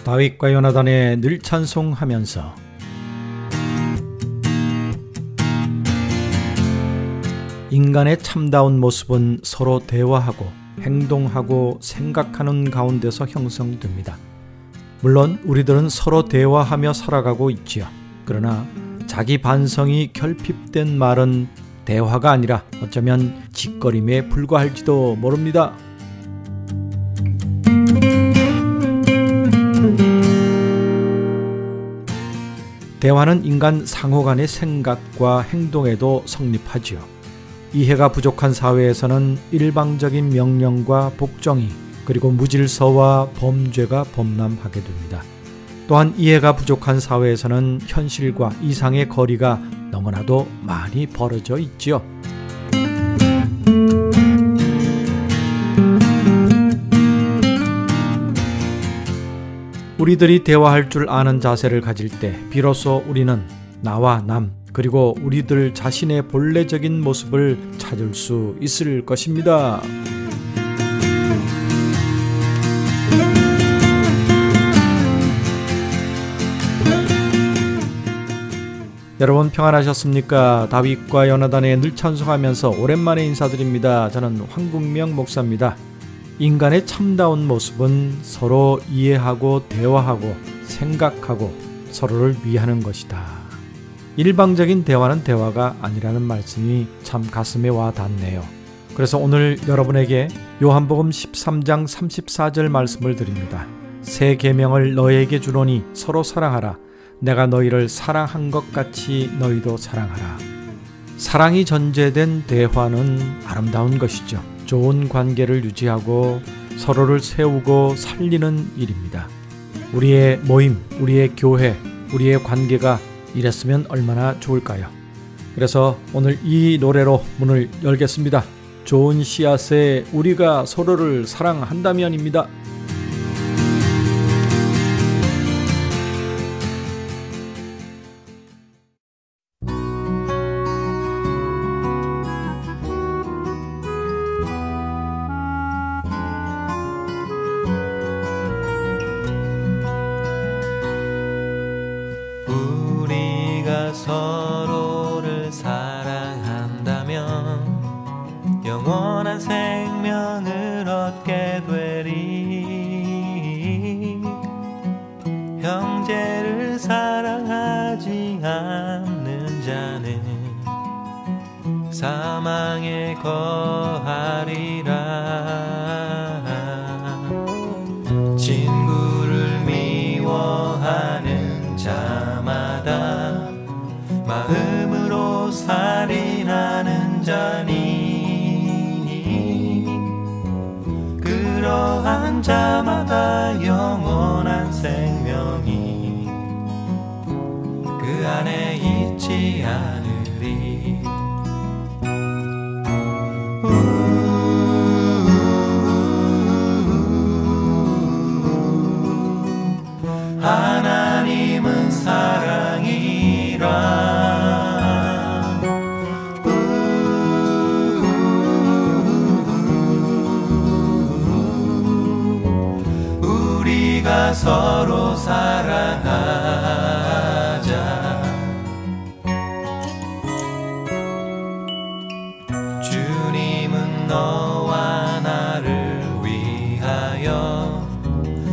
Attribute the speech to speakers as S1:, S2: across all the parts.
S1: 다윗과 요나단의 늘 찬송하면서 인간의 참다운 모습은 서로 대화하고 행동하고 생각하는 가운데서 형성됩니다. 물론 우리들은 서로 대화하며 살아가고 있지요. 그러나 자기 반성이 결핍된 말은 대화가 아니라 어쩌면 짓거림에 불과할지도 모릅니다. 대화는 인간 상호 간의 생각과 행동에도 성립하지요. 이해가 부족한 사회에서는 일방적인 명령과 복종이 그리고 무질서와 범죄가 범람하게 됩니다. 또한 이해가 부족한 사회에서는 현실과 이상의 거리가 너무나도 많이 벌어져 있지요. 우리들이 대화할 줄 아는 자세를 가질 때 비로소 우리는 나와 남 그리고 우리들 자신의 본래적인 모습을 찾을 수 있을 것입니다. 여러분 평안하셨습니까? 다윗과 요나단의 늘 찬송하면서 오랜만에 인사드립니다. 저는 황국명 목사입니다. 인간의 참다운 모습은 서로 이해하고 대화하고 생각하고 서로를 위하는 것이다. 일방적인 대화는 대화가 아니라는 말씀이 참 가슴에 와 닿네요. 그래서 오늘 여러분에게 요한복음 13장 34절 말씀을 드립니다. 새 계명을 너희에게 주노니 서로 사랑하라. 내가 너희를 사랑한 것 같이 너희도 사랑하라. 사랑이 전제된 대화는 아름다운 것이죠. 좋은 관계를 유지하고 서로를 세우고 살리는 일입니다. 우리의 모임, 우리의 교회, 우리의 관계가 이랬으면 얼마나 좋을까요? 그래서 오늘 이 노래로 문을 열겠습니다. 좋은 씨앗에 우리가 서로를 사랑한다면입니다.
S2: 서로를 사랑한다면 영원한 생명을 얻게 되리. 형제를 사랑하지 않는 자는 사망에 거하리라. 친구를 미워하는 자마다 마음으로 살인하는 자니 그러한 자마다 영원한 생명이 그 안에 있지 않으리. 하나님은 사랑이라. 우리가 서로 사랑하자. 주님은 너와 나를 위하여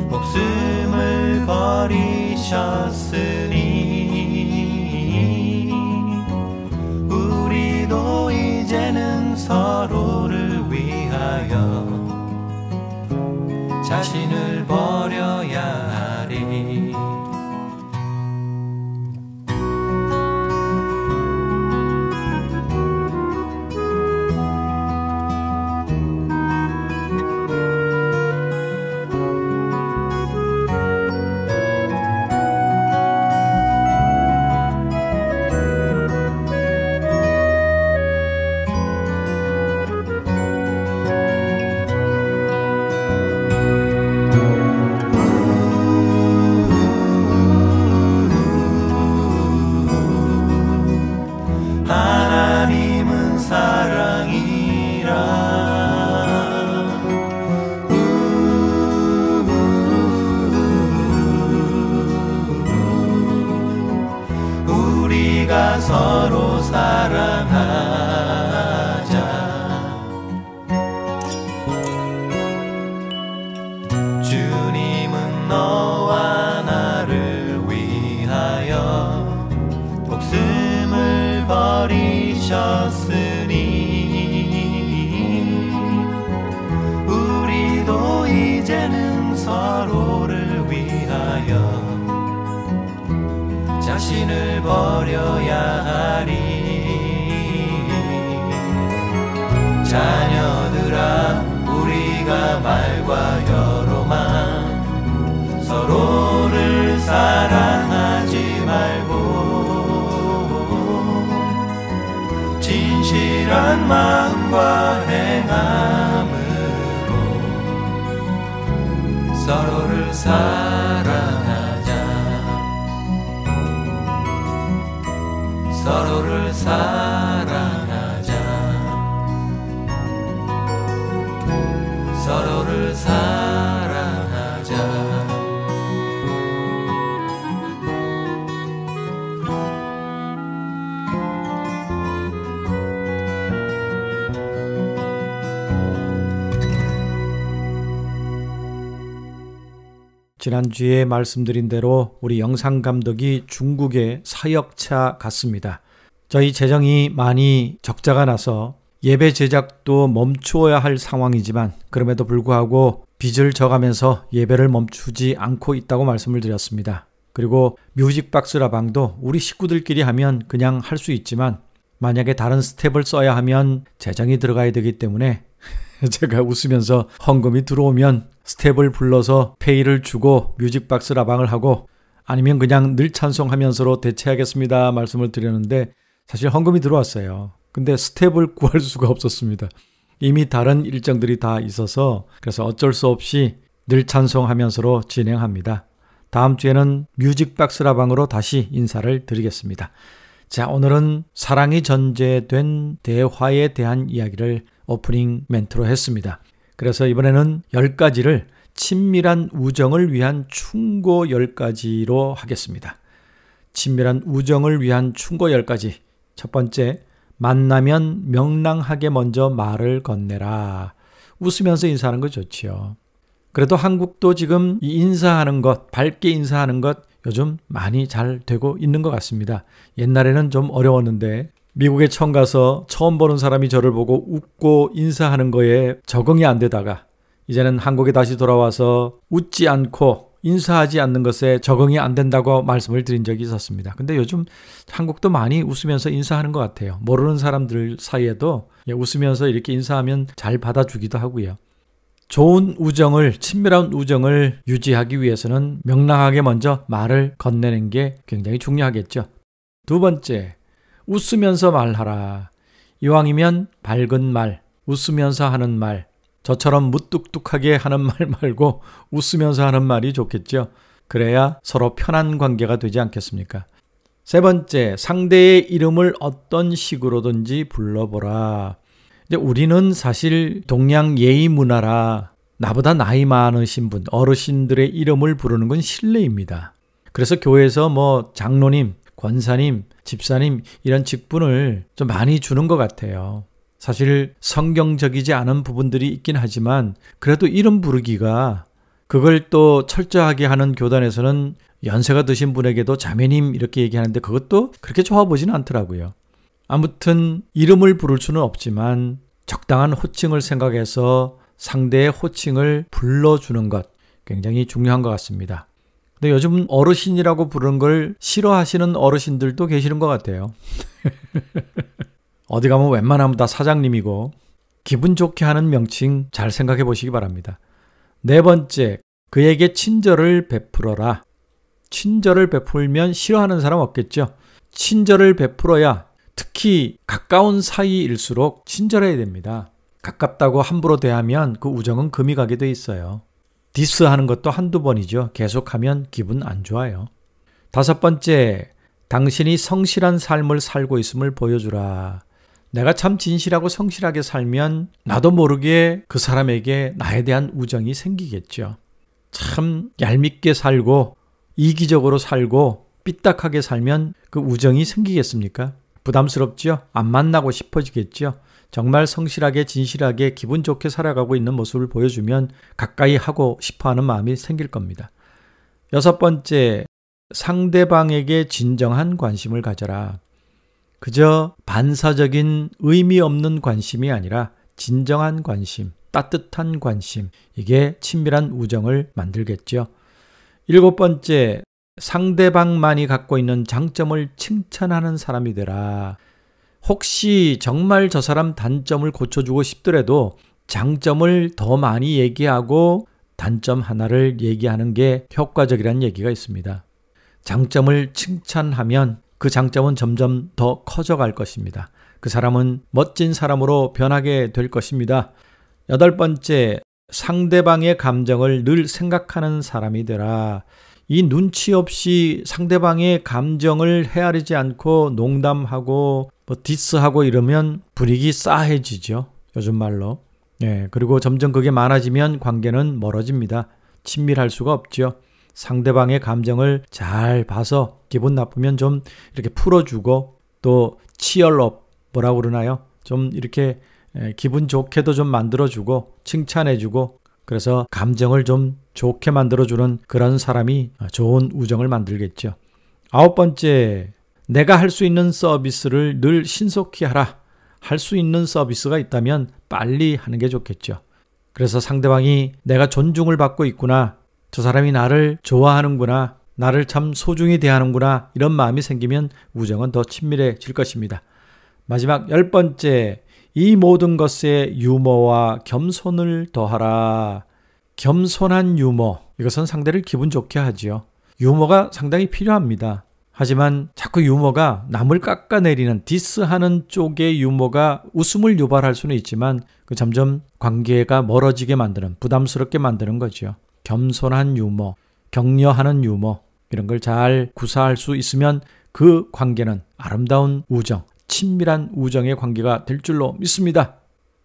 S2: 목숨을 버리셨으니 우리도 이제는 서로를 위하여 자신을 버려야 하리. 자신을 버려야 하리. 자녀들아, 우리가 말과 여로만 서로를 사랑하지 말고 진실한 마음과 행함으로 서로를 사랑하자. 서로를 사랑하자. 서로를 사랑하자.
S1: 지난주에 말씀드린 대로 우리 영상감독이 중국에 사역차 갔습니다. 저희 재정이 많이 적자가 나서 예배 제작도 멈추어야 할 상황이지만 그럼에도 불구하고 빚을 져가면서 예배를 멈추지 않고 있다고 말씀을 드렸습니다. 그리고 뮤직박스 라방도 우리 식구들끼리 하면 그냥 할 수 있지만 만약에 다른 스텝을 써야 하면 재정이 들어가야 되기 때문에 제가 웃으면서 헌금이 들어오면 스텝을 불러서 페이를 주고 뮤직박스 라방을 하고 아니면 그냥 늘 찬송하면서로 대체하겠습니다 말씀을 드렸는데 사실 헌금이 들어왔어요. 근데 스텝을 구할 수가 없었습니다. 이미 다른 일정들이 다 있어서 그래서 어쩔 수 없이 늘 찬송하면서로 진행합니다. 다음 주에는 뮤직박스 라방으로 다시 인사를 드리겠습니다. 자, 오늘은 사랑이 전제된 대화에 대한 이야기를 오프닝 멘트로 했습니다. 그래서 이번에는 10가지를 친밀한 우정을 위한 충고 10가지로 하겠습니다. 친밀한 우정을 위한 충고 10가지. 첫 번째, 만나면 명랑하게 먼저 말을 건네라. 웃으면서 인사하는 거 좋지요. 그래도 한국도 지금 이 인사하는 것, 밝게 인사하는 것 요즘 많이 잘 되고 있는 것 같습니다. 옛날에는 좀 어려웠는데 미국에 처음 가서 처음 보는 사람이 저를 보고 웃고 인사하는 거에 적응이 안 되다가 이제는 한국에 다시 돌아와서 웃지 않고 인사하지 않는 것에 적응이 안 된다고 말씀을 드린 적이 있었습니다. 근데 요즘 한국도 많이 웃으면서 인사하는 것 같아요. 모르는 사람들 사이에도 웃으면서 이렇게 인사하면 잘 받아주기도 하고요. 좋은 우정을, 친밀한 우정을 유지하기 위해서는 명랑하게 먼저 말을 건네는 게 굉장히 중요하겠죠. 두 번째, 웃으면서 말하라. 이왕이면 밝은 말, 웃으면서 하는 말, 저처럼 무뚝뚝하게 하는 말 말고 웃으면서 하는 말이 좋겠죠. 그래야 서로 편한 관계가 되지 않겠습니까? 세 번째, 상대의 이름을 어떤 식으로든지 불러보라. 이제 우리는 사실 동양 예의 문화라 나보다 나이 많으신 분, 어르신들의 이름을 부르는 건 실례입니다. 그래서 교회에서 뭐 장로님, 권사님, 집사님 이런 직분을 좀 많이 주는 것 같아요. 사실 성경적이지 않은 부분들이 있긴 하지만 그래도 이름 부르기가 그걸 또 철저하게 하는 교단에서는 연세가 드신 분에게도 자매님 이렇게 얘기하는데 그것도 그렇게 좋아 보지는 않더라고요. 아무튼 이름을 부를 수는 없지만 적당한 호칭을 생각해서 상대의 호칭을 불러주는 것 굉장히 중요한 것 같습니다. 근데 요즘 어르신이라고 부르는 걸 싫어하시는 어르신들도 계시는 것 같아요. 어디 가면 웬만하면 다 사장님이고 기분 좋게 하는 명칭 잘 생각해 보시기 바랍니다. 네 번째, 그에게 친절을 베풀어라. 친절을 베풀면 싫어하는 사람 없겠죠. 친절을 베풀어야 특히 가까운 사이일수록 친절해야 됩니다. 가깝다고 함부로 대하면 그 우정은 금이 가게 돼 있어요. 디스하는 것도 한두 번이죠. 계속하면 기분 안 좋아요. 다섯 번째, 당신이 성실한 삶을 살고 있음을 보여주라. 내가 참 진실하고 성실하게 살면 나도 모르게 그 사람에게 나에 대한 우정이 생기겠죠. 참 얄밉게 살고 이기적으로 살고 삐딱하게 살면 그 우정이 생기겠습니까? 부담스럽죠? 안 만나고 싶어지겠죠? 정말 성실하게 진실하게 기분 좋게 살아가고 있는 모습을 보여주면 가까이 하고 싶어하는 마음이 생길 겁니다. 여섯 번째, 상대방에게 진정한 관심을 가져라. 그저 반사적인 의미 없는 관심이 아니라 진정한 관심, 따뜻한 관심, 이게 친밀한 우정을 만들겠죠. 일곱 번째, 상대방만이 갖고 있는 장점을 칭찬하는 사람이 되라. 혹시 정말 저 사람 단점을 고쳐주고 싶더라도 장점을 더 많이 얘기하고 단점 하나를 얘기하는 게 효과적이라는 얘기가 있습니다. 장점을 칭찬하면 그 장점은 점점 더 커져갈 것입니다. 그 사람은 멋진 사람으로 변하게 될 것입니다. 8번째, 상대방의 감정을 늘 생각하는 사람이 되라. 이 눈치 없이 상대방의 감정을 헤아리지 않고 농담하고 디스하고 이러면 분위기 싸해지죠. 요즘 말로. 그리고 점점 그게 많아지면 관계는 멀어집니다. 친밀할 수가 없죠. 상대방의 감정을 잘 봐서 기분 나쁘면 좀 이렇게 풀어주고 또 치얼업 뭐라고 그러나요? 좀 이렇게 기분 좋게도 좀 만들어주고 칭찬해주고 그래서 감정을 좀 좋게 만들어주는 그런 사람이 좋은 우정을 만들겠죠. 9번째, 내가 할 수 있는 서비스를 늘 신속히 하라. 할 수 있는 서비스가 있다면 빨리 하는 게 좋겠죠. 그래서 상대방이 내가 존중을 받고 있구나. 저 사람이 나를 좋아하는구나. 나를 참 소중히 대하는구나. 이런 마음이 생기면 우정은 더 친밀해질 것입니다. 마지막 10번째, 이 모든 것에 유머와 겸손을 더하라. 겸손한 유머, 이것은 상대를 기분 좋게 하지요. 유머가 상당히 필요합니다. 하지만 자꾸 유머가 남을 깎아내리는 디스하는 쪽의 유머가 웃음을 유발할 수는 있지만 그 점점 관계가 멀어지게 만드는, 부담스럽게 만드는 거죠. 겸손한 유머, 격려하는 유머, 이런 걸 잘 구사할 수 있으면 그 관계는 아름다운 우정, 친밀한 우정의 관계가 될 줄로 믿습니다.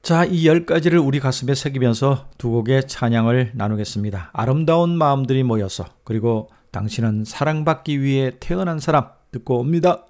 S1: 자, 이 10가지를 우리 가슴에 새기면서 두 곡의 찬양을 나누겠습니다. 아름다운 마음들이 모여서, 그리고 당신은 사랑받기 위해 태어난 사람, 듣고 옵니다.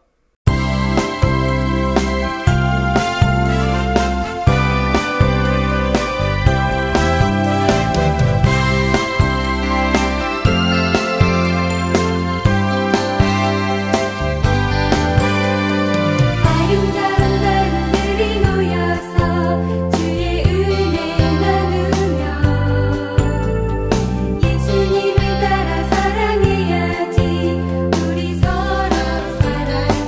S3: 예수님을 따라 사랑해야지. 우리 서로 사랑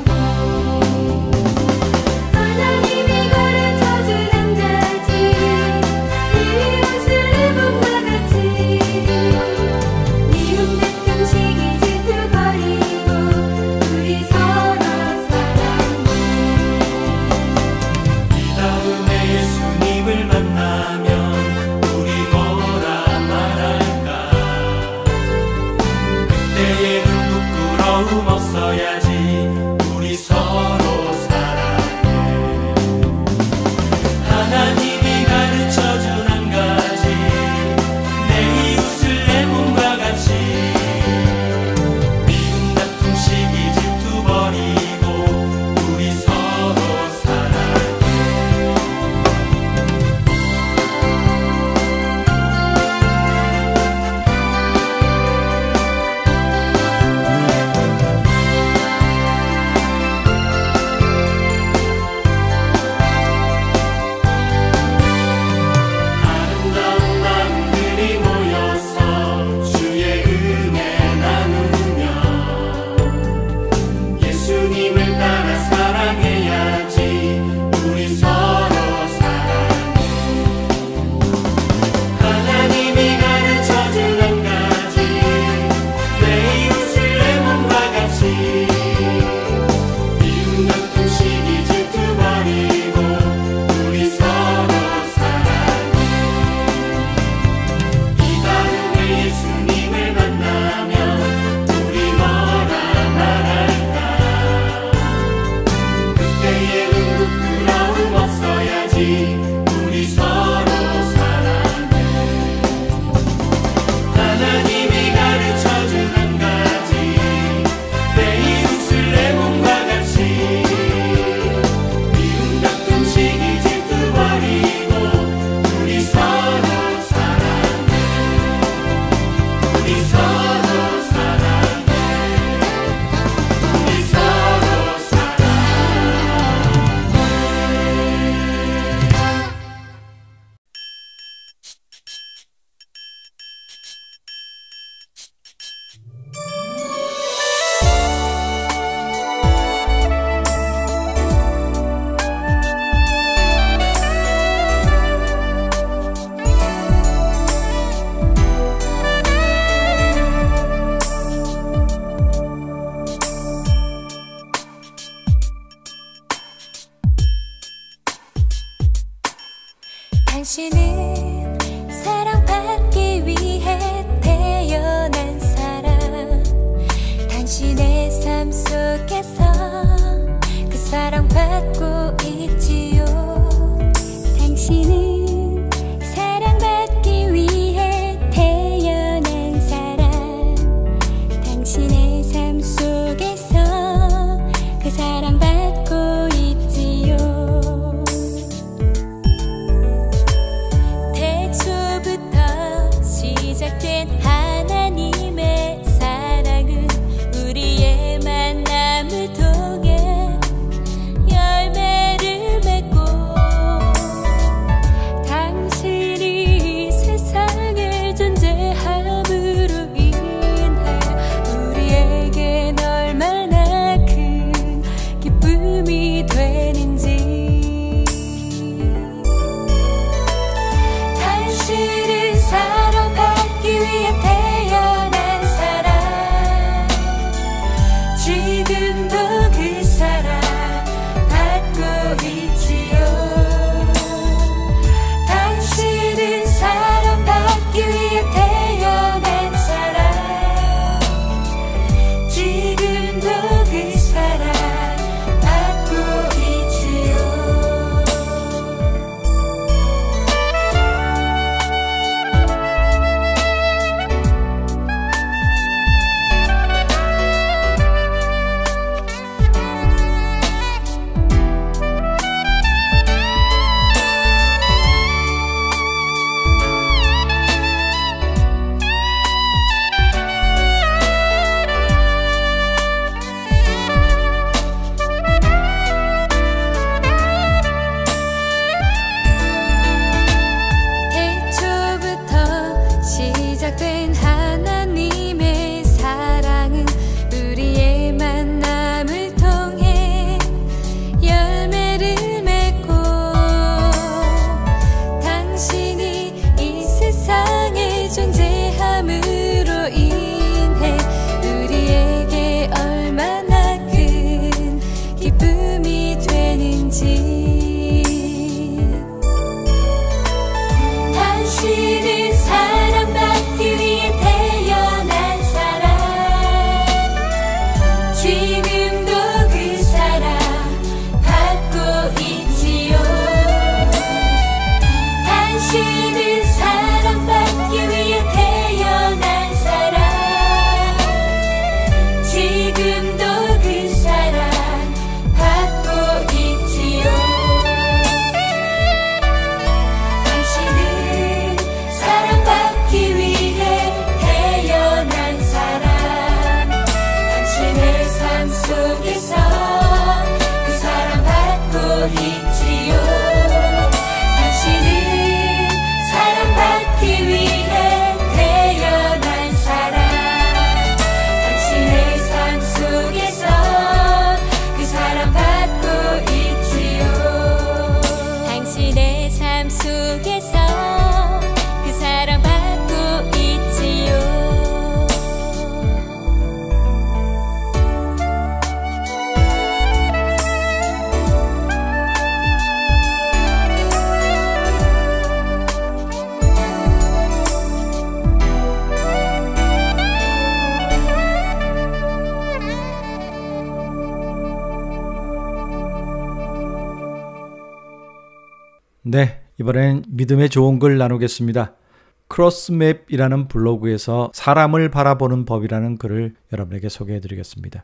S3: 사랑받기 위해 태어난 사람, 당신의 삶 속에서 그 사랑받고 있지요. 당신은 사랑받기 위해 태어난 사람, 당신의 삶 속에서 그 사랑받고 있지요. 태초부터 시작된 하나님의 사랑은 우리의 만남을 통해 열매를 맺고, 당신이 세상에 존재함으로 인해 우리에겐 얼마나 큰 기쁨이 되는지. 당신은 사랑받기 위해 태어난 사람, 지금도 그 사랑 받고 있지요. 당신은 사랑받기 위해 태어난 사람, 지금도 그 사랑 받고 있지요. 태초부터 시작된 하나님의 사랑은 우리의 만남을 통해 열매를 맺고, 당신이 이 세상에 존재함으로 인해 우리에게 얼마나 큰 기쁨이 되는지. 당신은 사랑받기 위해 태어난 사람, 지금도 그 사랑 받고 있지요. 당신은 사랑받기 위해 태어난 사람, 지금도 그 사랑 받고 있지요. 당신은 사랑받기 위해 태어난 사람, 당신의 삶 속에서 그 사랑받고 있지요. 당신은 사랑받기 위해 태어난 사람, 당신의 삶 속에서 그 사랑받고 있지요. 당신의 삶 속에서 그 사랑받고 있지요.
S1: 네, 이번엔 믿음의 좋은 글 나누겠습니다. 크로스맵이라는 블로그에서 사람을 바라보는 법이라는 글을 여러분에게 소개해드리겠습니다.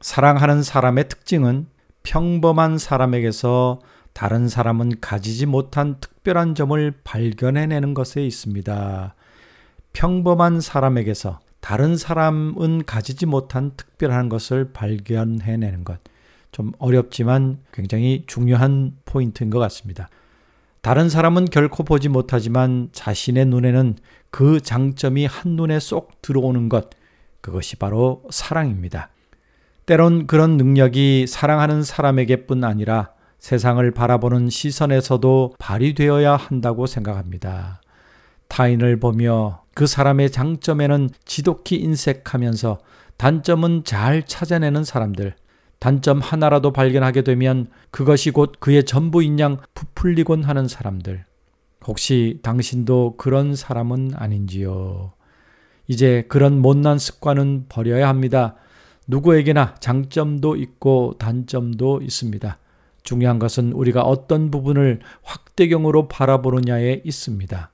S1: 사랑하는 사람의 특징은 평범한 사람에게서 다른 사람은 가지지 못한 특별한 점을 발견해내는 것에 있습니다. 평범한 사람에게서 다른 사람은 가지지 못한 특별한 것을 발견해내는 것. 좀 어렵지만 굉장히 중요한 포인트인 것 같습니다. 다른 사람은 결코 보지 못하지만 자신의 눈에는 그 장점이 한눈에 쏙 들어오는 것, 그것이 바로 사랑입니다. 때론 그런 능력이 사랑하는 사람에게뿐 아니라 세상을 바라보는 시선에서도 발휘되어야 한다고 생각합니다. 타인을 보며 그 사람의 장점에는 지독히 인색하면서 단점은 잘 찾아내는 사람들, 단점 하나라도 발견하게 되면 그것이 곧 그의 전부인 양 부풀리곤 하는 사람들, 혹시 당신도 그런 사람은 아닌지요? 이제 그런 못난 습관은 버려야 합니다. 누구에게나 장점도 있고 단점도 있습니다. 중요한 것은 우리가 어떤 부분을 확대경으로 바라보느냐에 있습니다.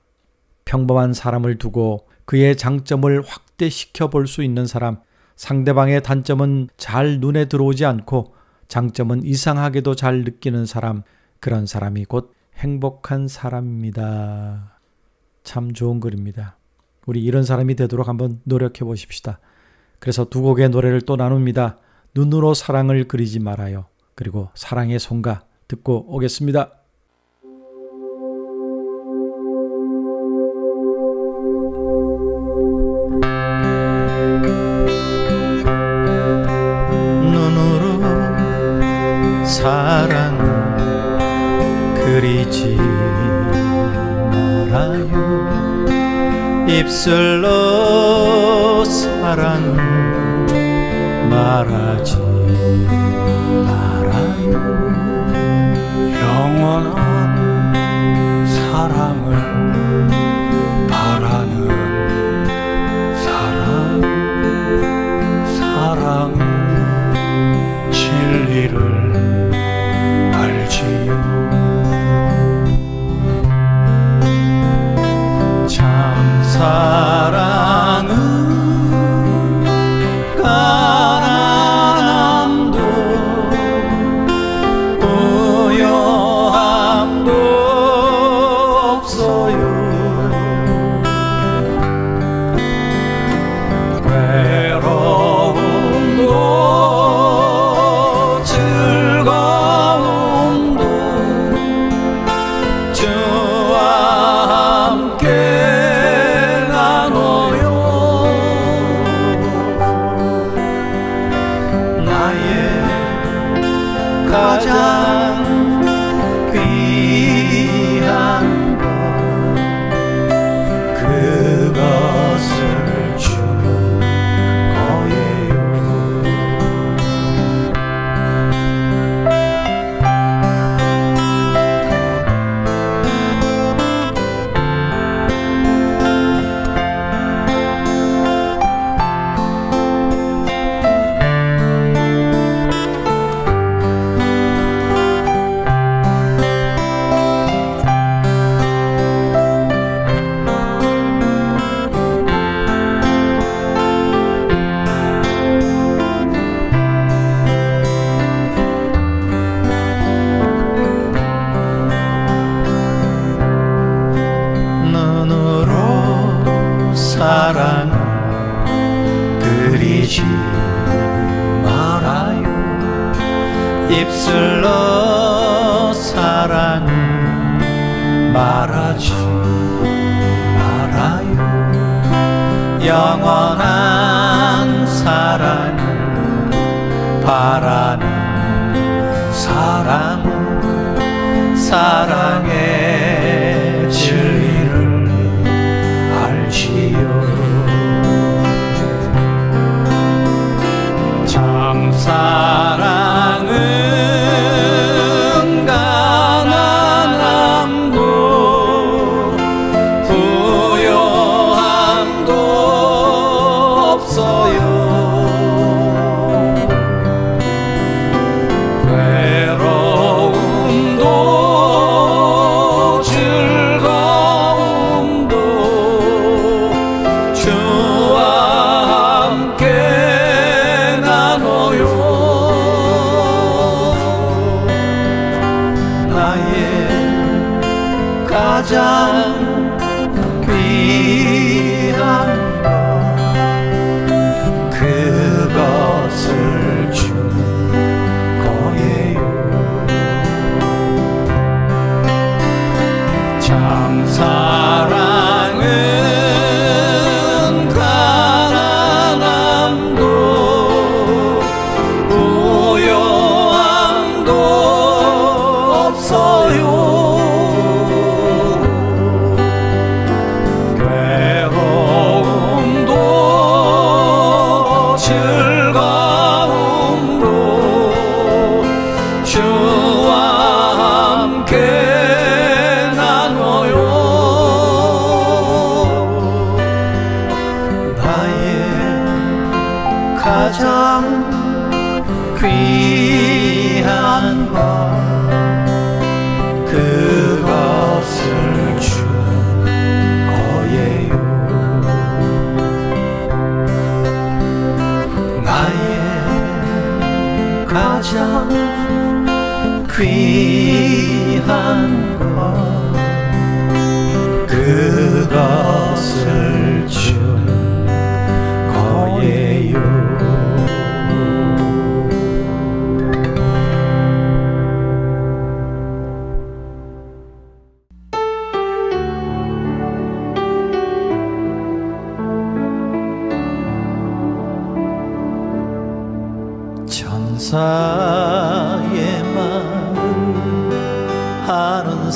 S1: 평범한 사람을 두고 그의 장점을 확대시켜 볼 수 있는 사람, 상대방의 단점은 잘 눈에 들어오지 않고 장점은 이상하게도 잘 느끼는 사람, 그런 사람이 곧 행복한 사람입니다. 참 좋은 글입니다. 우리 이런 사람이 되도록 한번 노력해 보십시다. 그래서 두 곡의 노래를 또 나눕니다. 눈으로 사랑을 그리지 말아요. 그리고 사랑의 송가 듣고 오겠습니다.
S2: 눈으로 사랑 그리지 말아요. 입술로 사랑 말하지 말아요. 영원한 사랑을 바라는 사랑은 진리를 알지요. 참 사랑은 가난함도 부요함도 없어요. 외로움도 즐거움도 주와 함께 나눠요. 나의 가장 귀한 것 그것을 주는 거예요. 눈으로 사랑 그리지 말아요. 입술로 사랑 말하지 말아요. 영원한 사랑 바라는 사랑의 진리를 알지요. 참 사랑은 가난함도 부요함도 없어요. 외로움도 즐거움도 주와 함께 나눠요. 나의 가장 귀한 것 그것을 주는 거예요. 참 사랑은 가난함도 부요함도 없어요. 괴로움도 즐거움도 주와 함께 나눠요.
S1: 것을 주는 거예요. 천사의 말을 하는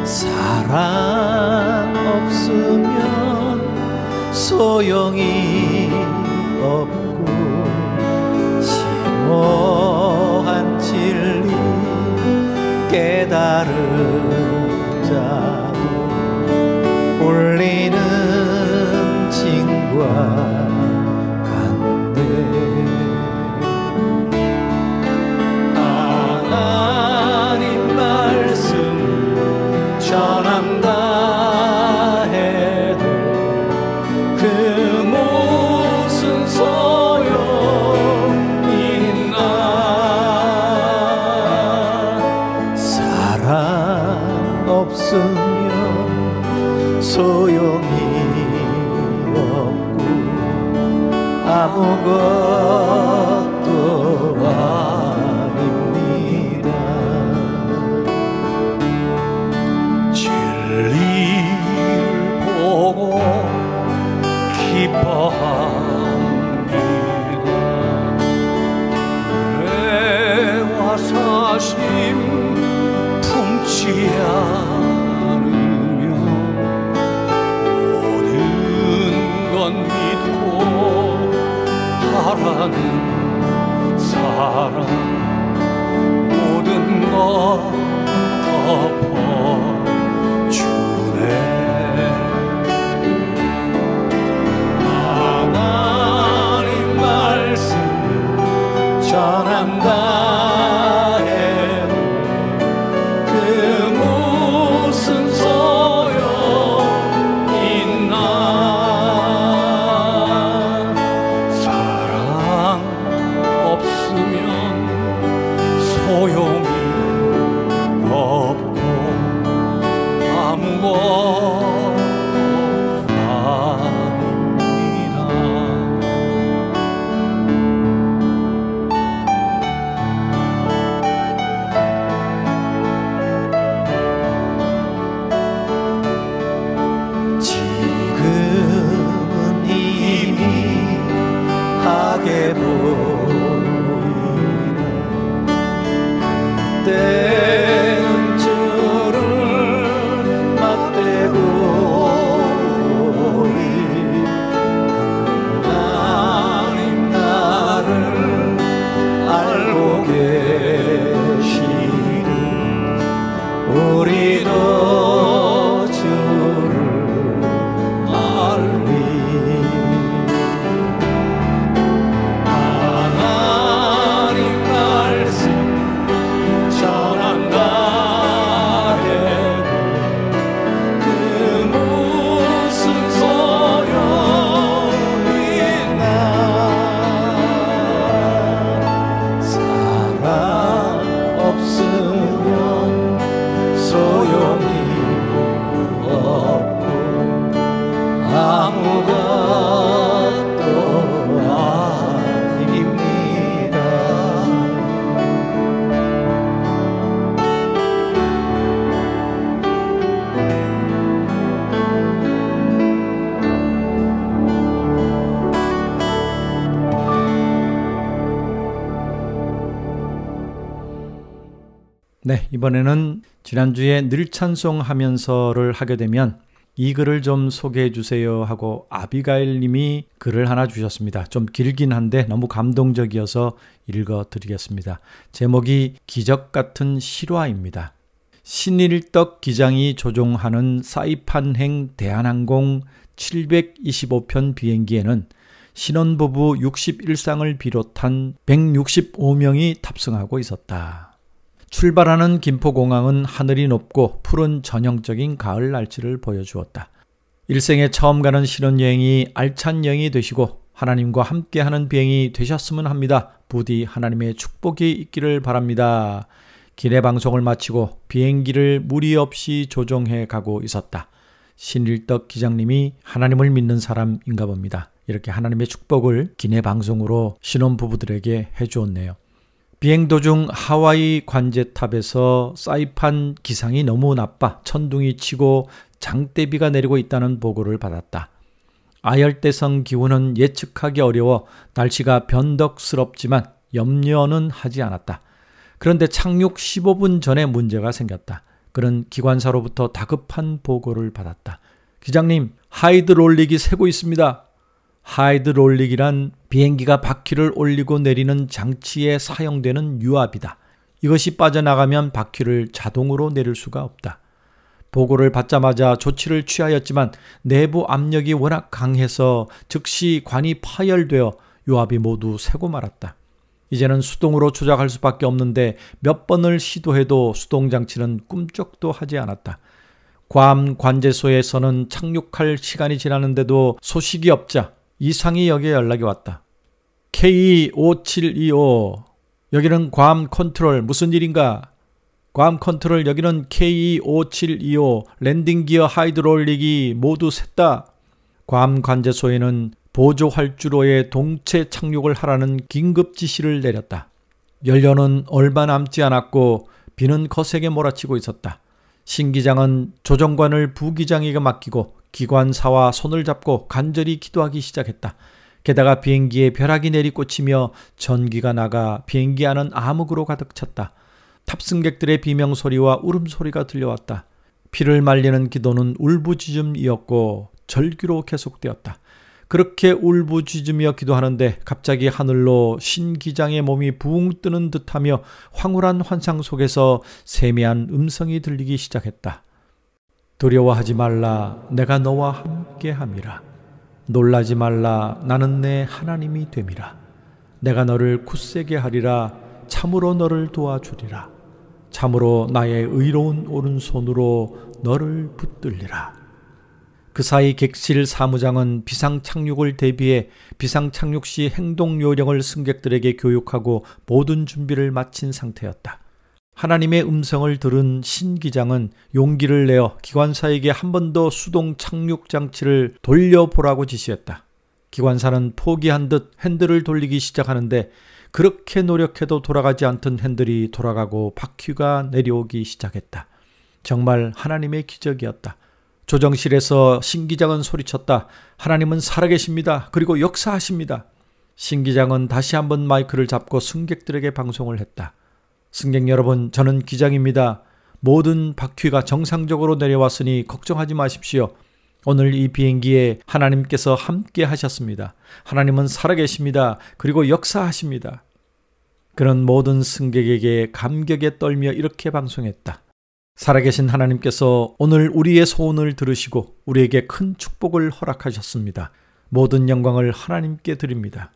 S1: 사랑 없으면 소용이 없고 심오한 진리 깨달으자도 울리는 징과 하나님 말씀 전한다 해도 그 무슨 소용있나. 사랑 없으면 소용이 없고 아무것도 아닙니다. 진리를 보고 기뻐합니다. 은혜와 사심 품지 않으며 모든 건 믿고 바라는 사랑 모든 것 덮어주네. 하나님 말씀 전한다 해도 그 무슨 소용있나. 없으면 소용이 없고 아무것도 아닙니다. 지금은 이미 하게 때는 주를 맞대고 하나님 나를 알고 계시는 우리도 주를 알리. 하나님 말씀 전한다 해도 그 무슨 소용있나. 사랑 없으면 소용이 없고 아무것도 아닙니다. 네, 이번에는 지난주에 늘 찬송하면서를 하게 되면 이 글을 좀 소개해 주세요 하고 아비가일 님이 글을 하나 주셨습니다. 좀 길긴 한데 너무 감동적이어서 읽어드리겠습니다. 제목이 기적 같은 실화입니다. 신일떡 기장이 조종하는 사이판행 대한항공 725편 비행기에는 신혼부부 61쌍을 비롯한 165명이 탑승하고 있었다. 출발하는 김포공항은 하늘이 높고 푸른 전형적인 가을 날씨를 보여주었다. 일생에 처음 가는 신혼여행이 알찬 여행이 되시고 하나님과 함께하는 비행이 되셨으면 합니다. 부디 하나님의 축복이 있기를 바랍니다. 기내 방송을 마치고 비행기를 무리 없이 조종해 가고 있었다. 신일덕 기장님이 하나님을 믿는 사람인가 봅니다. 이렇게 하나님의 축복을 기내 방송으로 신혼부부들에게 해주었네요. 비행 도중 하와이 관제탑에서 사이판 기상이 너무 나빠 천둥이 치고 장대비가 내리고 있다는 보고를 받았다. 아열대성 기후는 예측하기 어려워 날씨가 변덕스럽지만 염려는 하지 않았다. 그런데 착륙 15분 전에 문제가 생겼다. 그는 기관사로부터 다급한 보고를 받았다. 기장님, 하이드롤릭이 새고 있습니다. 하이드롤릭이란 비행기가 바퀴를 올리고 내리는 장치에 사용되는 유압이다. 이것이 빠져나가면 바퀴를 자동으로 내릴 수가 없다. 보고를 받자마자 조치를 취하였지만 내부 압력이 워낙 강해서 즉시 관이 파열되어 유압이 모두 새고 말았다. 이제는 수동으로 조작할 수밖에 없는데 몇 번을 시도해도 수동장치는 꿈쩍도 하지 않았다. 괌 관제소에서는 착륙할 시간이 지났는데도 소식이 없자 이상희 역에 연락이 왔다. K5725 여기는 괌 컨트롤 무슨 일인가? 괌 컨트롤 여기는 K5725 랜딩 기어 하이드롤릭이 모두 샜다. 괌 관제소에는 보조 활주로에 동체 착륙을 하라는 긴급 지시를 내렸다. 연료는 얼마 남지 않았고 비는 거세게 몰아치고 있었다. 신 기장은 조정관을 부기장에게 맡기고 기관사와 손을 잡고 간절히 기도하기 시작했다. 게다가 비행기에 벼락이 내리꽂히며 전기가 나가 비행기 안은 암흑으로 가득 찼다. 탑승객들의 비명소리와 울음소리가 들려왔다. 피를 말리는 기도는 울부짖음이었고 절규로 계속되었다. 그렇게 울부짖으며 기도하는데 갑자기 하늘로 신 기장의 몸이 붕 뜨는 듯하며 황홀한 환상 속에서 세미한 음성이 들리기 시작했다. 두려워하지 말라, 내가 너와 함께함이라. 놀라지 말라, 나는 내 하나님이 됨이라. 내가 너를 굳세게 하리라. 참으로 너를 도와주리라. 참으로 나의 의로운 오른손으로 너를 붙들리라. 그 사이 객실 사무장은 비상착륙을 대비해 비상착륙 시 행동 요령을 승객들에게 교육하고 모든 준비를 마친 상태였다. 하나님의 음성을 들은 신 기장은 용기를 내어 기관사에게 한 번 더 수동 착륙 장치를 돌려보라고 지시했다. 기관사는 포기한 듯 핸들을 돌리기 시작하는데 그렇게 노력해도 돌아가지 않던 핸들이 돌아가고 바퀴가 내려오기 시작했다. 정말 하나님의 기적이었다. 조정실에서 신 기장은 소리쳤다. 하나님은 살아계십니다. 그리고 역사하십니다. 신 기장은 다시 한번 마이크를 잡고 승객들에게 방송을 했다. 승객 여러분, 저는 기장입니다. 모든 바퀴가 정상적으로 내려왔으니 걱정하지 마십시오. 오늘 이 비행기에 하나님께서 함께 하셨습니다. 하나님은 살아계십니다. 그리고 역사하십니다. 그는 모든 승객에게 감격에 떨며 이렇게 방송했다. 살아계신 하나님께서 오늘 우리의 소원을 들으시고 우리에게 큰 축복을 허락하셨습니다. 모든 영광을 하나님께 드립니다.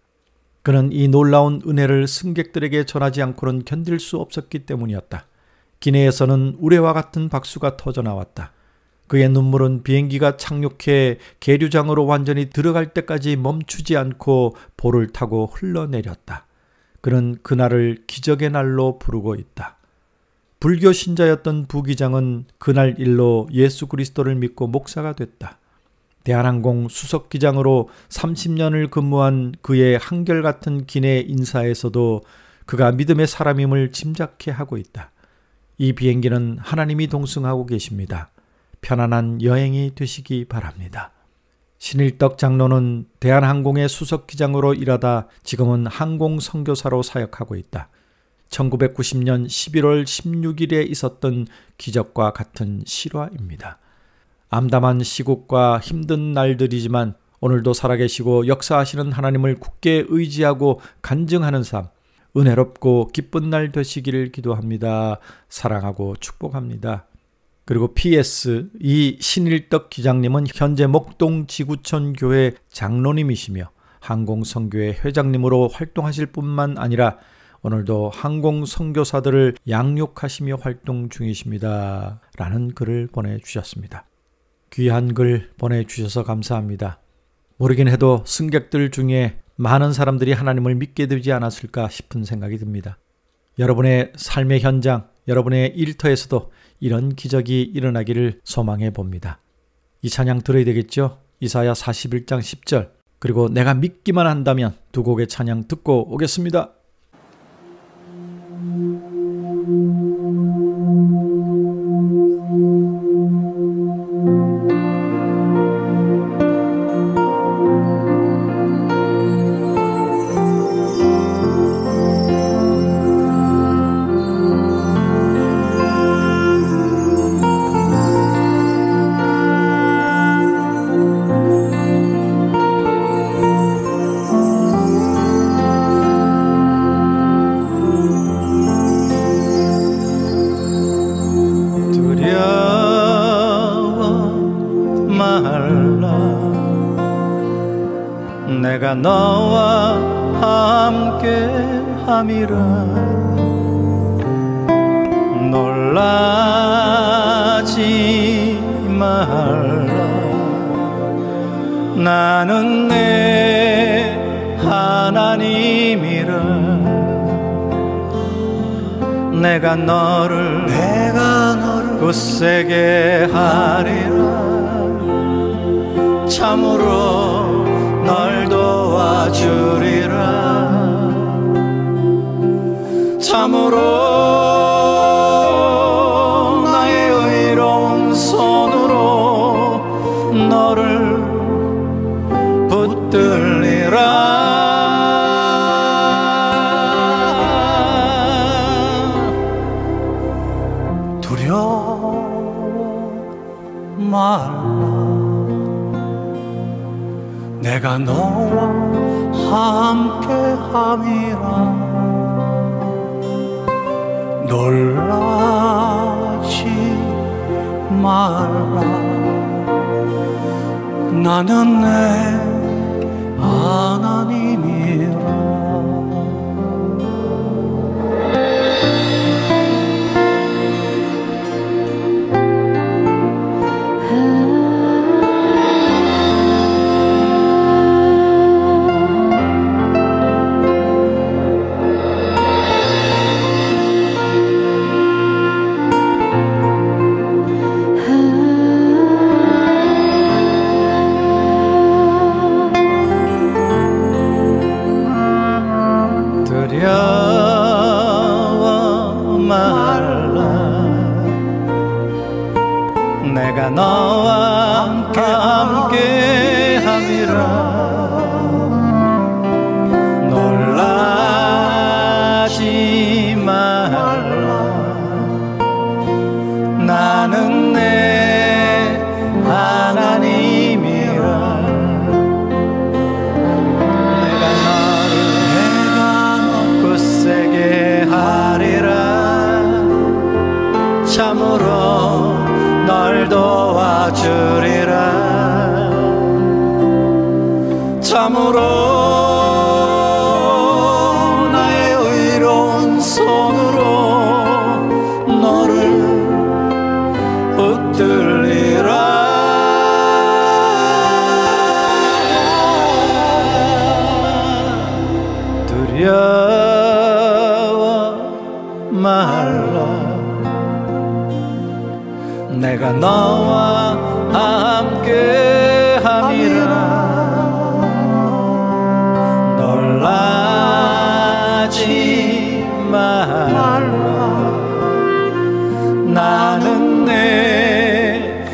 S1: 그는 이 놀라운 은혜를 승객들에게 전하지 않고는 견딜 수 없었기 때문이었다. 기내에서는 우레와 같은 박수가 터져나왔다. 그의 눈물은 비행기가 착륙해 계류장으로 완전히 들어갈 때까지 멈추지 않고 볼을 타고 흘러내렸다. 그는 그날을 기적의 날로 부르고 있다. 불교 신자였던 부기장은 그날 일로 예수 그리스도를 믿고 목사가 됐다. 대한항공 수석기장으로 30년을 근무한 그의 한결같은 기내 인사에서도 그가 믿음의 사람임을 짐작케 하고 있다. 이 비행기는 하나님이 동승하고 계십니다. 편안한 여행이 되시기 바랍니다. 신일덕 장로는 대한항공의 수석기장으로 일하다 지금은 항공선교사로 사역하고 있다. 1990년 11월 16일에 있었던 기적과 같은 실화입니다. 암담한 시국과 힘든 날들이지만 오늘도 살아계시고 역사하시는 하나님을 굳게 의지하고 간증하는 삶, 은혜롭고 기쁜 날 되시기를 기도합니다. 사랑하고 축복합니다. 그리고 PS, 이 신일덕 기장님은 현재 목동지구촌 교회 장로님이시며 항공선교회 회장님으로 활동하실 뿐만 아니라 오늘도 항공선교사들을 양육하시며 활동 중이십니다. 라는 글을 보내주셨습니다. 귀한 글 보내주셔서 감사합니다. 모르긴 해도 승객들 중에 많은 사람들이 하나님을 믿게 되지 않았을까 싶은 생각이 듭니다. 여러분의 삶의 현장, 여러분의 일터에서도 이런 기적이 일어나기를 소망해 봅니다. 이 찬양 들어야 되겠죠? 이사야 41장 10절, 그리고 내가 믿기만 한다면 두 곡의 찬양 듣고 오겠습니다.
S2: 내가 너와 함께 함이라 놀라지 말라 나는 내 하나님이라 내가 너를 굳세게 하리라 참으로 널 도와주리라 참으로 나의 의로운 손으로 너를 붙들리라 두려워 말라 내가 너와 함께 함이라 놀라지 말라 나는 내 하나님이라 두려워 말라 내가 너와 함께 함이라 놀라지 말라 나는 내 하나님이라 참으로 널 도와주리라 참으로 나의 의로운 손으로 너를 붙들리라 두려워 말라 내가 너와 함께 함이라 놀라지 말라 나는 내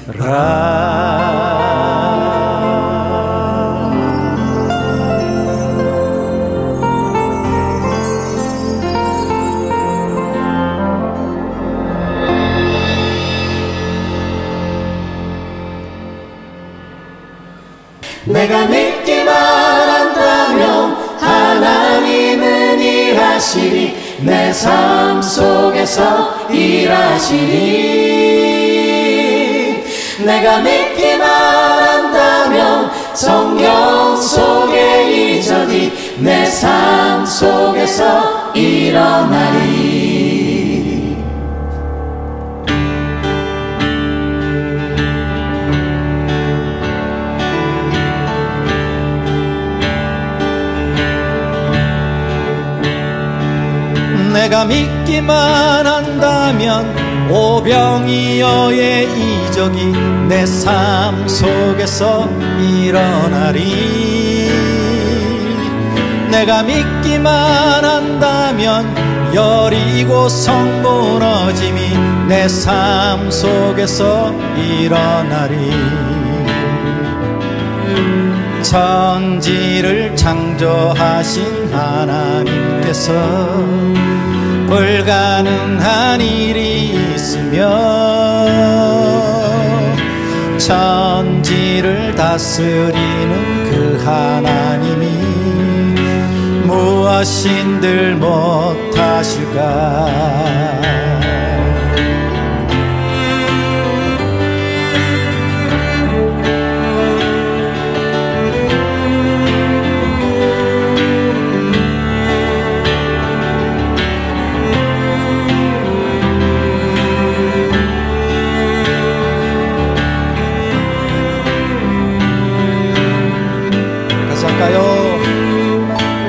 S2: 하나님이라
S4: 내가 믿기만 한다면 하나님은 일하시리 내 삶 속에서 일하시리 내가 믿기만 한다면 성경 속의 이적이 내 삶 속에서 일어나리
S2: 내가 믿기만 한다면 오병이어의 이적이 내 삶 속에서 일어나리. 내가 믿기만 한다면 여리고 성 무너짐이 내 삶 속에서 일어나리. 천지를 창조하신 하나님께서 불가능한 일이 있으며 천지를 다스리는 그 하나님이 무엇인들 못하실까.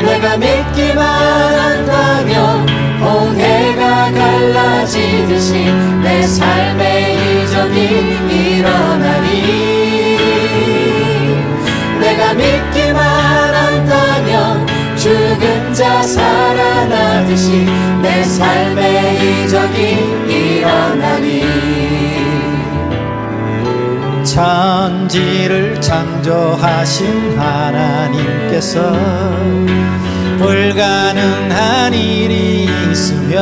S4: 내가 믿기만 한다면 홍해가 갈라지듯이 내 삶의 이적이 일어나리. 내가 믿기만 한다면 죽은 자 살아나듯이 내 삶의 이적이 일어나리.
S2: 천지를 창조하신 하나님께서 불가능한 일이 있으며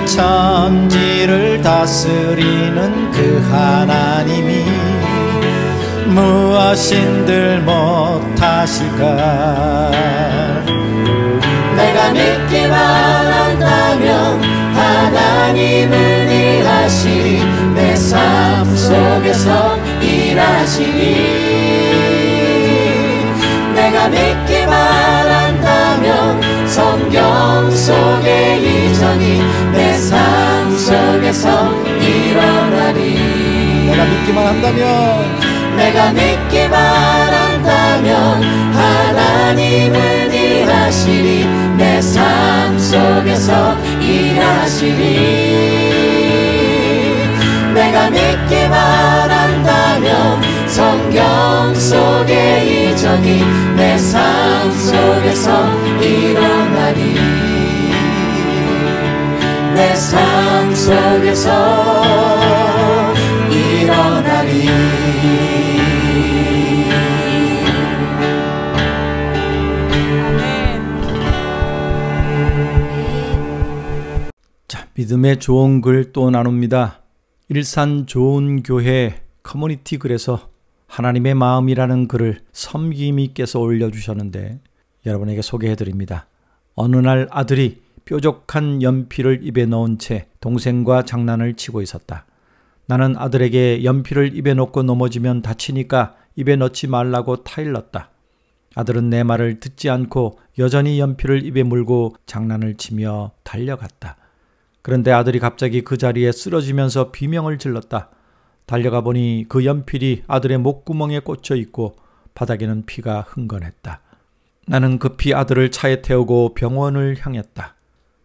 S2: 천지를 다스리는 그 하나님이 무엇인들 못하실까.
S4: 내가 믿기만 한다면 하나님은 일하시리. 내 삶 속에서 일하시리. 내가 믿기만 한다면 성경 속의 이적이 내 삶 속에서 일어나리.
S2: 내가 믿기만 한다면
S4: 내가 믿기만 한다면 하나님은 일하시리. 내 삶 속에서 일하시리. 내가 믿기만 한다면 성경 속의 이적이 내 삶 속에서 일어나리. 내 삶 속에서 일어나리.
S1: 자, 믿음의 좋은 글 또 나눕니다. 일산 좋은 교회 커뮤니티 글에서 하나님의 마음이라는 글을 섬김이께서 올려주셨는데 여러분에게 소개해드립니다. 어느 날 아들이 뾰족한 연필을 입에 넣은 채 동생과 장난을 치고 있었다. 나는 아들에게 연필을 입에 넣고 넘어지면 다치니까 입에 넣지 말라고 타일렀다. 아들은 내 말을 듣지 않고 여전히 연필을 입에 물고 장난을 치며 달려갔다. 그런데 아들이 갑자기 그 자리에 쓰러지면서 비명을 질렀다. 달려가 보니 그 연필이 아들의 목구멍에 꽂혀 있고 바닥에는 피가 흥건했다. 나는 급히 아들을 차에 태우고 병원을 향했다.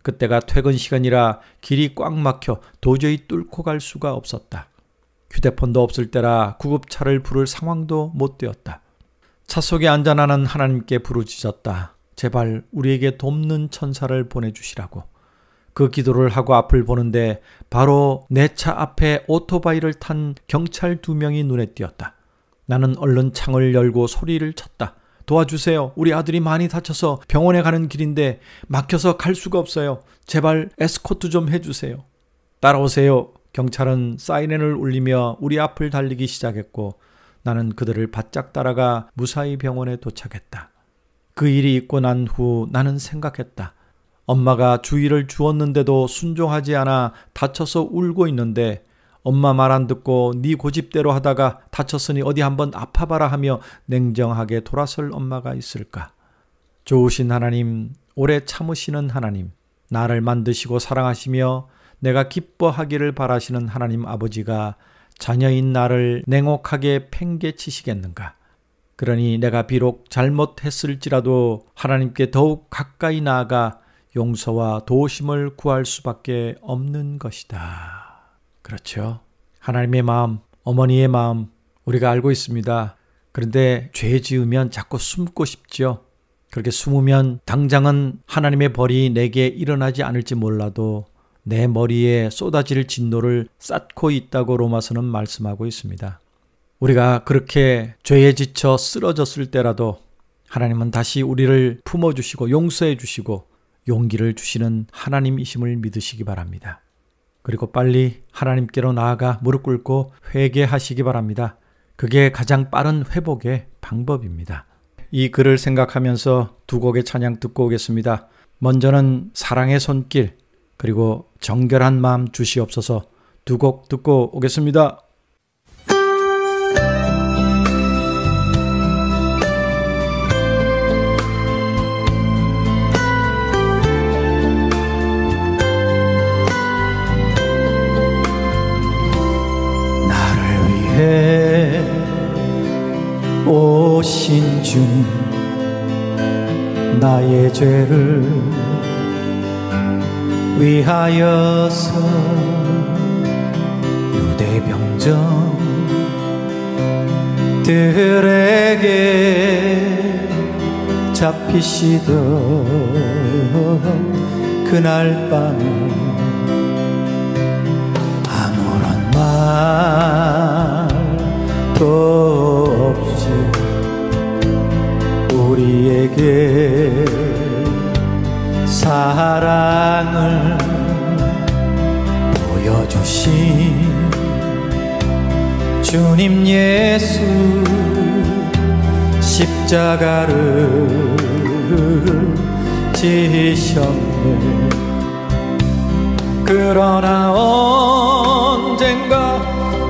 S1: 그때가 퇴근 시간이라 길이 꽉 막혀 도저히 뚫고 갈 수가 없었다. 휴대폰도 없을 때라 구급차를 부를 상황도 못 되었다. 차 속에 앉아 나는 하나님께 부르짖었다. 제발 우리에게 돕는 천사를 보내주시라고. 그 기도를 하고 앞을 보는데 바로 내 차 앞에 오토바이를 탄 경찰 2명이 눈에 띄었다. 나는 얼른 창을 열고 소리를 쳤다. 도와주세요. 우리 아들이 많이 다쳐서 병원에 가는 길인데 막혀서 갈 수가 없어요. 제발 에스코트 좀 해주세요. 따라오세요. 경찰은 사이렌을 울리며 우리 앞을 달리기 시작했고 나는 그들을 바짝 따라가 무사히 병원에 도착했다. 그 일이 있고 난 후 나는 생각했다. 엄마가 주의를 주었는데도 순종하지 않아 다쳐서 울고 있는데 엄마 말 안 듣고 네 고집대로 하다가 다쳤으니 어디 한번 아파봐라 하며 냉정하게 돌아설 엄마가 있을까? 좋으신 하나님, 오래 참으시는 하나님, 나를 만드시고 사랑하시며 내가 기뻐하기를 바라시는 하나님 아버지가 자녀인 나를 냉혹하게 팽개치시겠는가? 그러니 내가 비록 잘못했을지라도 하나님께 더욱 가까이 나아가 용서와 도우심을 구할 수밖에 없는 것이다. 그렇죠. 하나님의 마음, 어머니의 마음 우리가 알고 있습니다. 그런데 죄 지으면 자꾸 숨고 싶죠. 그렇게 숨으면 당장은 하나님의 벌이 내게 일어나지 않을지 몰라도 내 머리에 쏟아질 진노를 쌓고 있다고 로마서는 말씀하고 있습니다. 우리가 그렇게 죄에 지쳐 쓰러졌을 때라도 하나님은 다시 우리를 품어주시고 용서해 주시고 용기를 주시는 하나님이심을 믿으시기 바랍니다. 그리고 빨리 하나님께로 나아가 무릎 꿇고 회개하시기 바랍니다. 그게 가장 빠른 회복의 방법입니다. 이 글을 생각하면서 두 곡의 찬양 듣고 오겠습니다. 먼저는 사랑의 손길, 그리고 정결한 마음 주시옵소서 두 곡 듣고 오겠습니다.
S2: 나를 위해 오신 주님, 나의 죄를 위하여서 유대 병정들에게 잡히시던 그날 밤에 아무런 말도 없이 우리에게 사랑을 보여주신 주님 예수, 십자가를 지셨네. 그러나 언젠가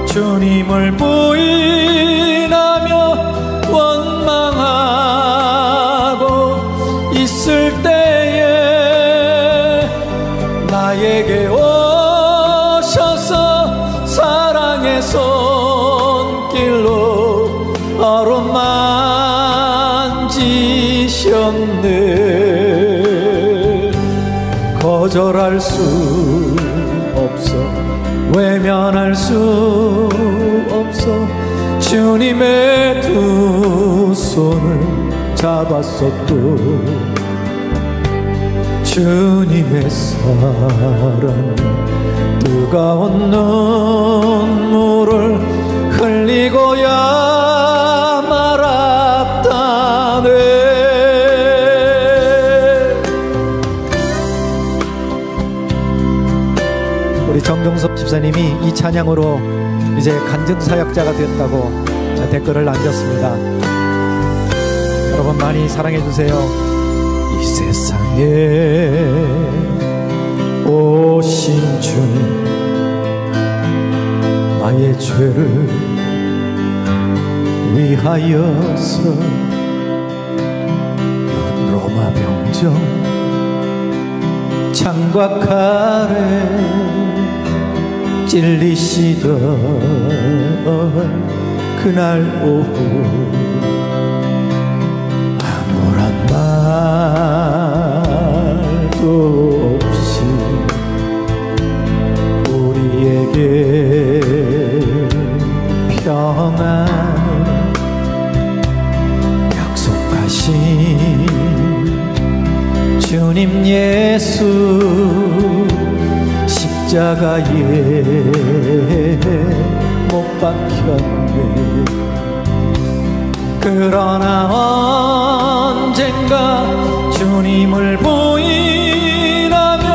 S2: 주님을 부인하며 원망하고 있을 때에 나에게 오셔서 사랑의 손길로 어루만지셨네. 거절할 수 없어, 외면할 수 없어. 주님의 두 손을 잡았어도 주님의 사랑 뜨거운 눈물을 흘리고야 말았다네. 우리 정종섭 집사님이 이 찬양으로 이제 간증사역자가 됐다고 댓글을 남겼습니다. 여러분 많이 사랑해 주세요. 이 세상에 오신 주님, 나의 죄를 위하여서 로마 병정 창과 칼에 찔리시던 그날 오후 아무런 말도 없이 우리에게 평안 약속하신 주님 예수, 십자가에 못 박혔네. 그러나 언젠가 주님을 부인하며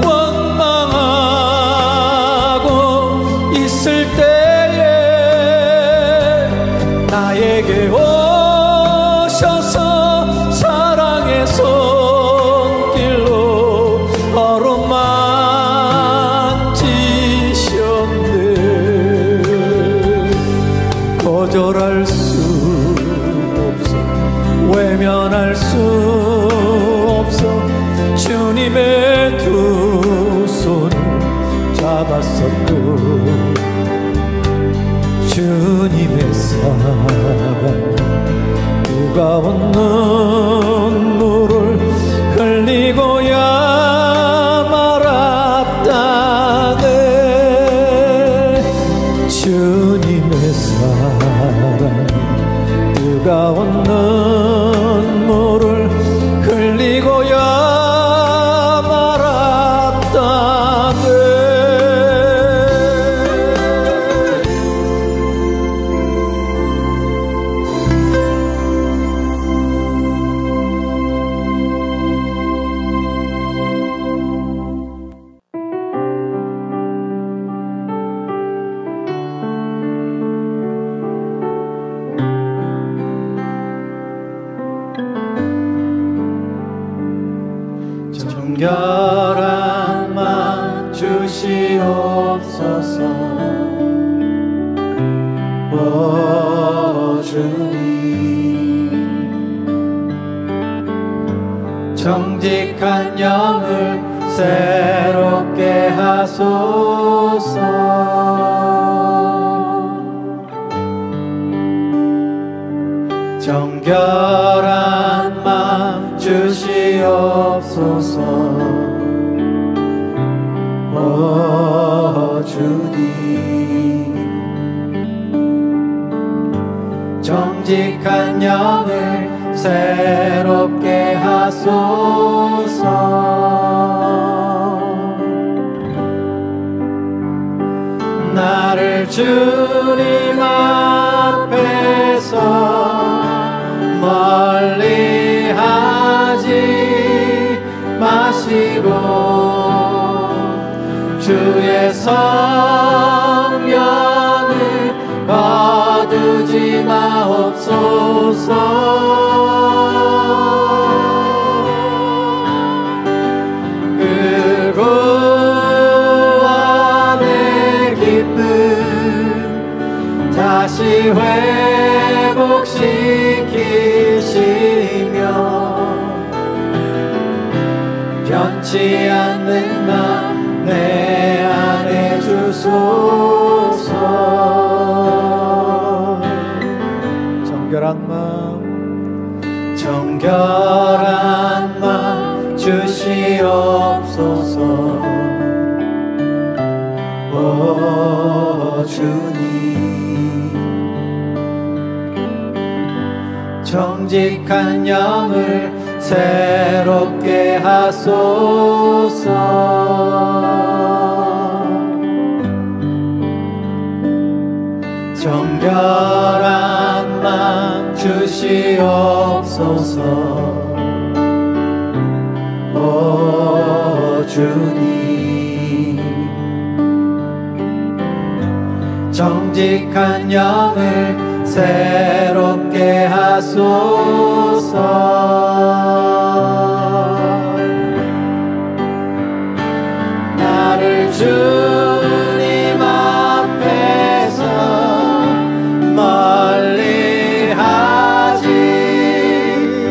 S2: 원망하고 있을 때에 나에게 오셔서 사랑의 손길로 어루만지셨네. 거절할 수 없어, 외면할 수 없어. 주님의 두 손을 잡았어도 주님의 사랑 정결한 마음 주시옵소서. 오 주님, 정직한 영을 새롭게 하소서. 정결한 마음 주시옵소서. 오 주님, 정직한 영을 새롭게 하소서. 나를 주님 앞에서 멀리 하지 마시고 주의 성령을 거두지 마옵소서. 그 구원의 기쁨 다시 회복시키시며 변치 않는 나 내 안에 주소서. 정결한 마음 주시옵소서. 오 주님, 정직한 영을 새롭게 하소서. 정결한 마음 주시옵소서. 오 주님, 정직한 영을 새롭게 하소서. 나를 주님 앞에서 멀리 하지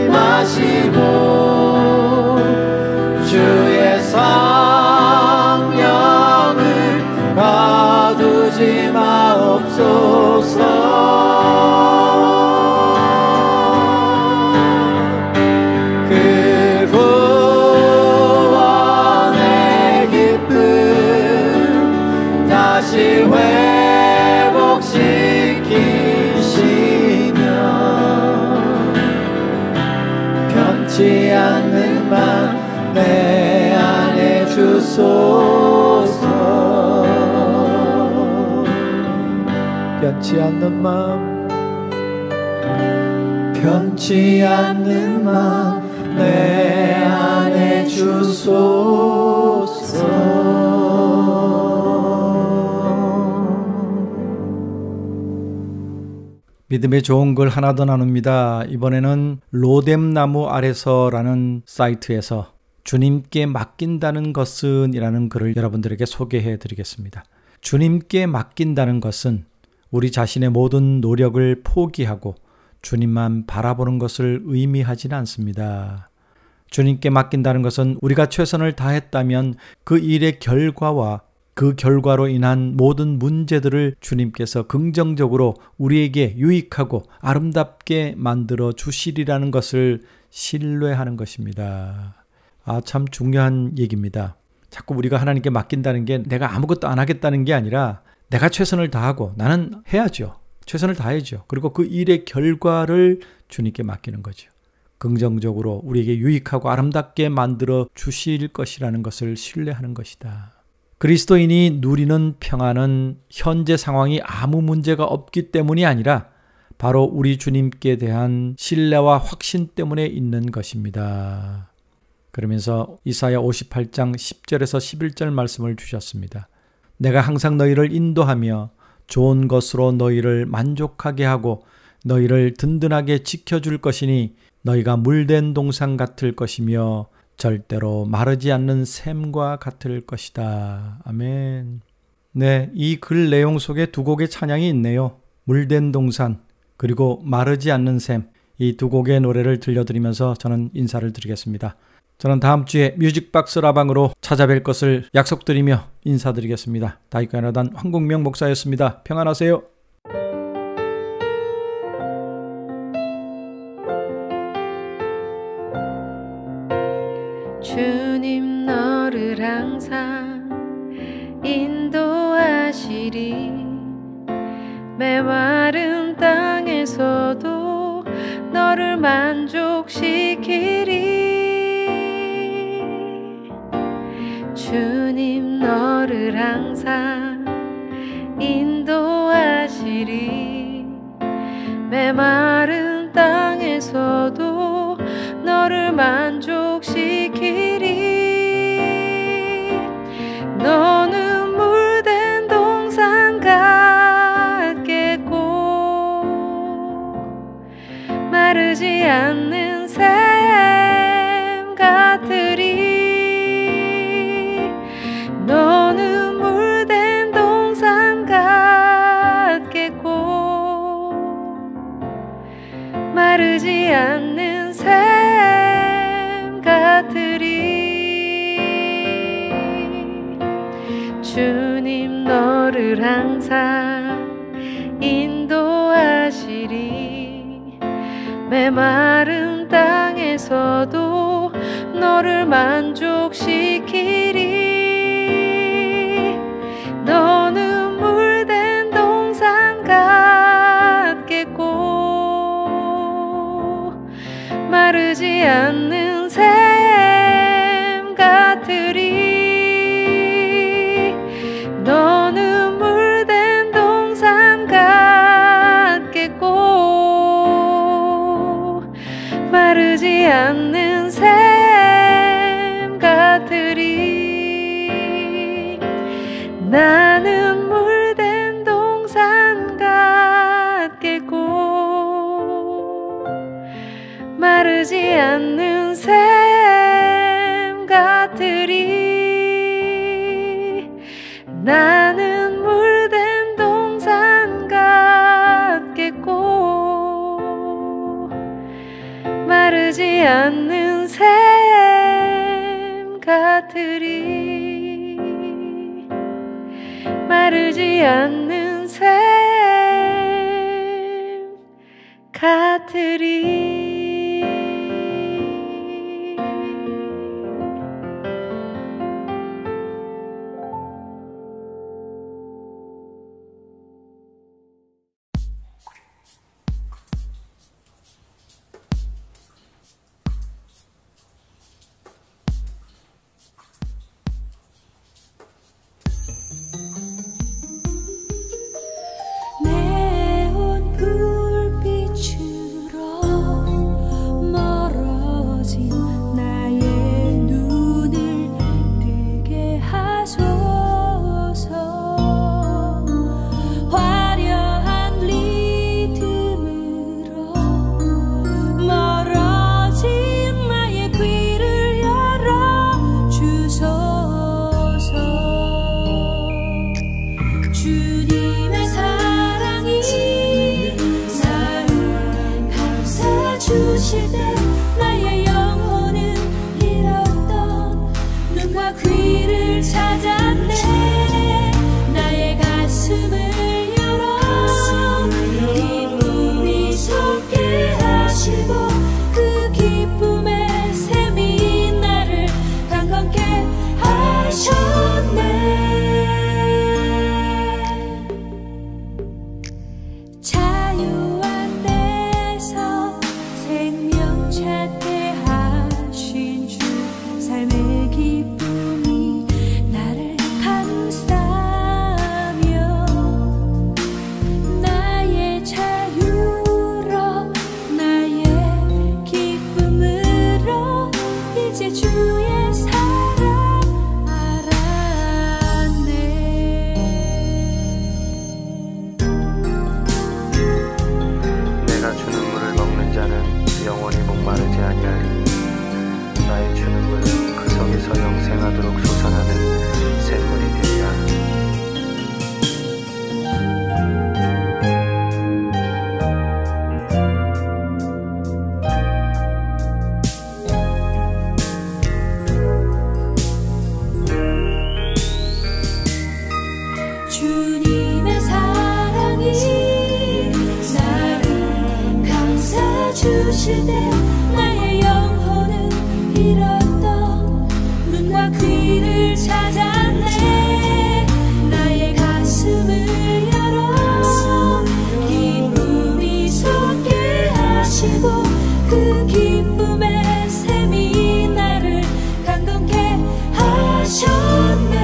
S2: 마시고 주의 성령을 거두지 마옵소서. 다시 회복시키시며 변치 않는 맘 내 안에 주소서. 변치 않는 맘, 변치 않는 맘 내 안에 주소서.
S1: 믿음의 좋은 글 하나 더 나눕니다. 이번에는 로뎀나무 아래서라는 사이트에서 주님께 맡긴다는 것은 이라는 글을 여러분들에게 소개해 드리겠습니다. 주님께 맡긴다는 것은 우리 자신의 모든 노력을 포기하고 주님만 바라보는 것을 의미하지는 않습니다. 주님께 맡긴다는 것은 우리가 최선을 다했다면 그 일의 결과와 그 결과로 인한 모든 문제들을 주님께서 긍정적으로 우리에게 유익하고 아름답게 만들어 주시리라는 것을 신뢰하는 것입니다. 참 중요한 얘기입니다. 자꾸 우리가 하나님께 맡긴다는 게 내가 아무것도 안 하겠다는 게 아니라 내가 최선을 다하고 나는 해야죠. 최선을 다해야죠. 그리고 그 일의 결과를 주님께 맡기는 거죠. 긍정적으로 우리에게 유익하고 아름답게 만들어 주실 것이라는 것을 신뢰하는 것이다. 그리스도인이 누리는 평안은 현재 상황이 아무 문제가 없기 때문이 아니라 바로 우리 주님께 대한 신뢰와 확신 때문에 있는 것입니다. 그러면서 이사야 58장 10절에서 11절 말씀을 주셨습니다. 내가 항상 너희를 인도하며 좋은 것으로 너희를 만족하게 하고 너희를 든든하게 지켜줄 것이니 너희가 물된 동산 같을 것이며 절대로 마르지 않는 샘과 같을 것이다. 아멘. 네, 이 글 내용 속에 두 곡의 찬양이 있네요. 물된 동산 그리고 마르지 않는 샘. 이 두 곡의 노래를 들려드리면서 저는 인사를 드리겠습니다. 저는 다음 주에 뮤직박스 라방으로 찾아뵐 것을 약속드리며 인사드리겠습니다. 다윗과 연합단 황국명 목사였습니다. 평안하세요.
S5: 주님 너를 항상 인도하시리 메마른 땅에서도 너를 만족시키리 주님 너를 항상 인도하시리 메마른 땅에서도 너를 만족시키리 너는 물된 동산 같겠고 마르지 않는 샘 같으리 너는 물된 동산 같겠고 마르지 않는 샘 같으리 주님 너를 항상 인도하시리 메마른 땅에서도 너를 만족시키리 너는 물된 동산 같겠고 마르지 않는 샘 같으리 너는 물된 동산 같겠고 마르지 않는 샘 같으리 나는 물된 동산 같겠고 마르지 않는 샘 같으리 나는 물된 동산 같겠고 마르지 않는 샘 같으리 마르지 않는 샘 같으리
S3: 내온 불빛으로
S6: 생생하도록 솟아나는 샘물이 되리라.
S3: 주님의 사랑이 나를 감싸주실 때 나의 영혼은 잃었던 눈과 귀를 찾았네. 나의 가슴을 열어 기쁨이 솟게 하시고 그 기쁨의 샘이 나를 강건케 하셨네.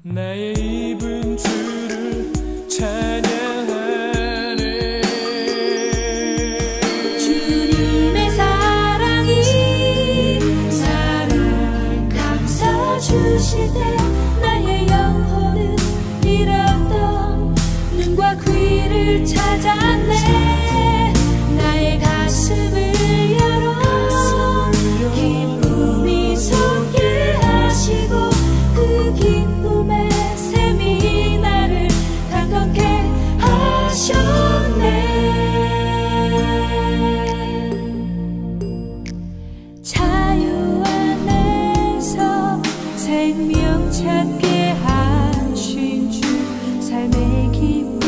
S7: 나의 입은 주를 찬양하네.
S3: 주님의 사랑이 나를 감싸주실 때 나의 영혼은 잃었던 눈과 귀를 찾았네. 나의 가슴을 열어 기쁨이 솟게 하시고 그 기쁨의 샘이 나를 강건케 하셨네. 자유 안에서 생명 찾게 하신 주 삶의 기쁨